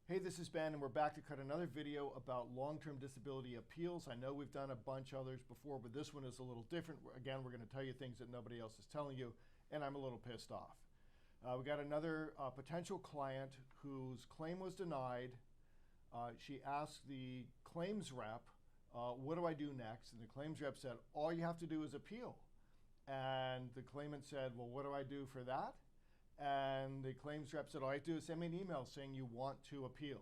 Hey, this is Ben, and we're back to cut another video about long-term disability appeals. I know we've done a bunch others before, but this one is a little different. Again, we're going to tell you things that nobody else is telling you, and I'm a little pissed off. We got another potential client whose claim was denied. She asked the claims rep, what do I do next? And the claims rep said, all you have to do is appeal. And the claimant said, well, what do I do for that? And the claims rep said, all I do is send me an email saying you want to appeal.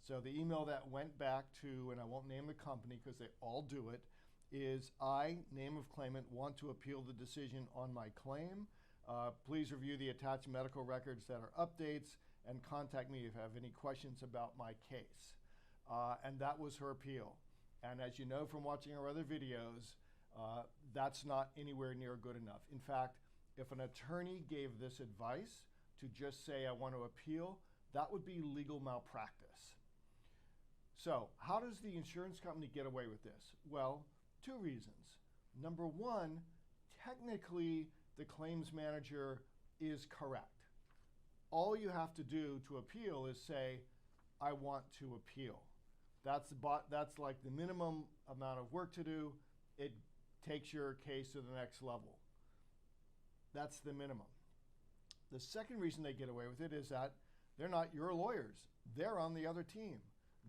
So the email that went back to, and I won't name the company because they all do it, is I, name of claimant, want to appeal the decision on my claim. Please review the attached medical records that are updates and contact me if you have any questions about my case. And that was her appeal. And as you know from watching our other videos, that's not anywhere near good enough. In fact, if an attorney gave this advice to just say, I want to appeal, that would be legal malpractice. So how does the insurance company get away with this? Well, two reasons. Number one, technically, the claims manager is correct. All you have to do to appeal is say, I want to appeal. That's like the minimum amount of work to do. It takes your case to the next level. That's the minimum. The second reason they get away with it is that they're not your lawyers. They're on the other team.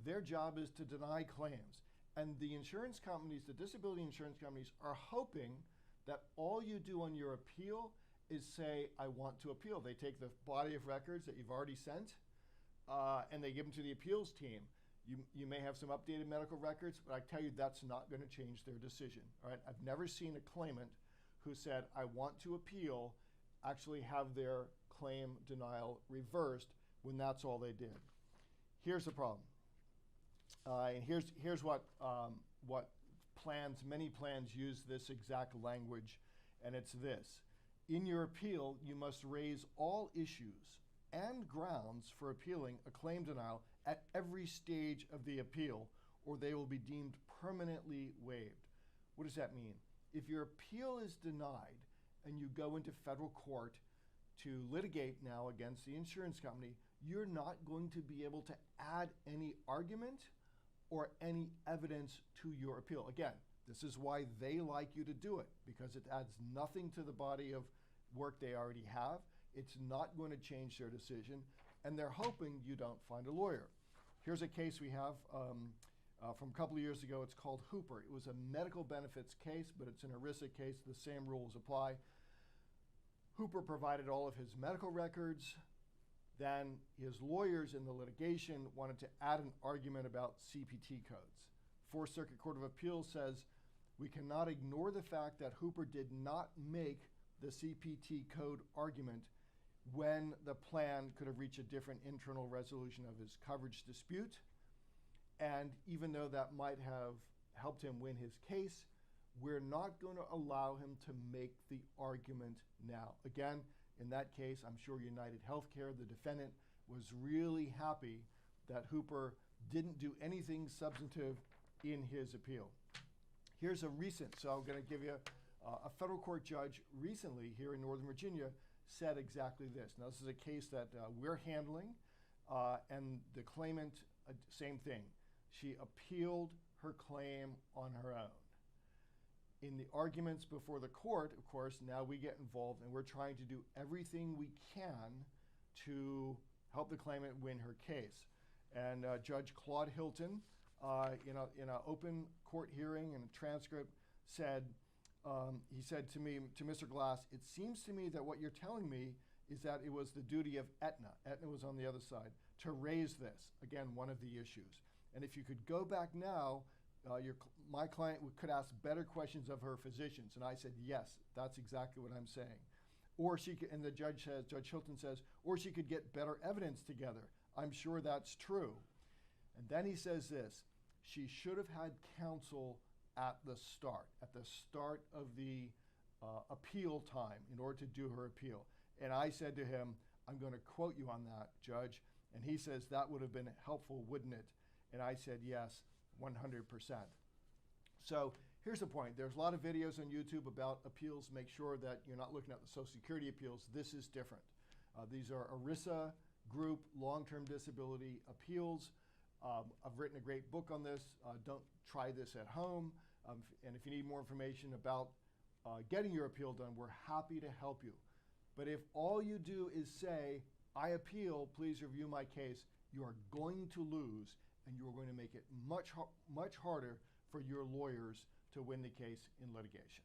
Their job is to deny claims. And the insurance companies, the disability insurance companies, are hoping that all you do on your appeal is say, I want to appeal. They take the body of records that you've already sent and they give them to the appeals team. You may have some updated medical records, but I tell you that's not going to change their decision. All right? I've never seen a claimant who said, I want to appeal, actually have their claim denial reversed when that's all they did. Here's the problem. And here's what many plans use this exact language, and it's this. In your appeal, you must raise all issues and grounds for appealing a claim denial at every stage of the appeal, or they will be deemed permanently waived. What does that mean? If your appeal is denied and you go into federal court to litigate now against the insurance company, you're not going to be able to add any argument or any evidence to your appeal. Again, this is why they like you to do it, because it adds nothing to the body of work they already have. It's not going to change their decision, and they're hoping you don't find a lawyer. Here's a case we have from a couple of years ago. It's called Hooper. It was a medical benefits case, but it's an ERISA case. The same rules apply. Hooper provided all of his medical records. Then his lawyers in the litigation wanted to add an argument about CPT codes. Fourth Circuit Court of Appeals says, we cannot ignore the fact that Hooper did not make the CPT code argument when the plan could have reached a different internal resolution of his coverage dispute. And even though that might have helped him win his case, we're not going to allow him to make the argument now. Again, in that case, I'm sure United Healthcare, the defendant, was really happy that Hooper didn't do anything substantive in his appeal. Here's a recent, so I'm going to give you a federal court judge recently here in Northern Virginia said exactly this. Now, this is a case that we're handling, and the claimant, same thing. She appealed her claim on her own. In the arguments before the court, of course, now we get involved and we're trying to do everything we can to help the claimant win her case. And Judge Claude Hilton, in an open court hearing and a transcript, said, he said to me, to Mr. Glass, it seems to me that what you're telling me is that it was the duty of Aetna was on the other side, to raise this, again, one of the issues. And if you could go back now, my client could ask better questions of her physicians. And I said, yes, that's exactly what I'm saying. Or she could, and the judge says, Judge Hilton says, or she could get better evidence together. I'm sure that's true. And then he says this, she should have had counsel at the start of the appeal time in order to do her appeal. And I said to him, I'm going to quote you on that, Judge. And he says, that would have been helpful, wouldn't it? And I said, yes, 100%. So here's the point. There's a lot of videos on YouTube about appeals. Make sure that you're not looking at the Social Security appeals. This is different. These are ERISA group long-term disability appeals. I've written a great book on this. Don't try this at home. And if you need more information about getting your appeal done, we're happy to help you. But if all you do is say, I appeal, please review my case, you are going to lose, and you are going to make it much harder for your lawyers to win the case in litigation.